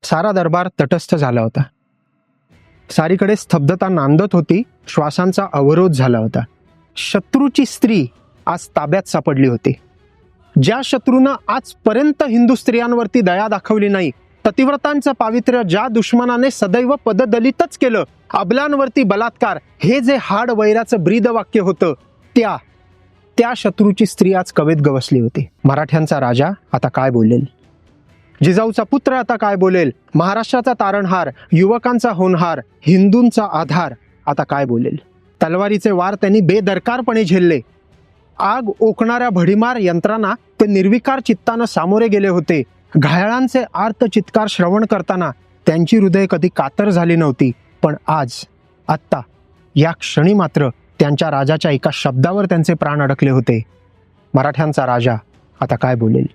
सारा दरबार तटस्थ झाला होता. सारीकडे स्तब्धता नांदत होती. श्वासांचा अवरोध झाला होता. शत्रूची स्त्री आज ताब्यात सापडली होती. ज्या शत्रूनं आजपर्यंत हिंदू स्त्रियांवरती दया दाखवली नाही, पतिव्रतांचं पावित्र्य ज्या दुश्मनाने सदैव पददलितच केलं, अबलांवरती बलात्कार, हे जे हाड वैराचं ब्रीद वाक्य होतं, त्या शत्रूची स्त्री आज कवेत गवसली होती. मराठ्यांचा राजा आता काय बोलेल? जिजाऊचा पुत्र आता काय बोलेल? महाराष्ट्राचा तारणहार, युवकांचा होनहार, हिंदूंचा आधार आता काय बोलेल? तलवारीचे वार त्यांनी बेदरकारपणे झेलले. आग ओकणाऱ्या भडीमार यंत्रांना ते निर्विकार चित्तानं सामोरे गेले होते. घायाळांचे आर्त चित्कार श्रवण करताना त्यांची हृदय कधी कातर झाली नव्हती. पण आज, आत्ता, या क्षणी मात्र त्यांच्या राजाच्या एका शब्दावर त्यांचे प्राण अडकले होते. मराठ्यांचा राजा आता काय बोलेल?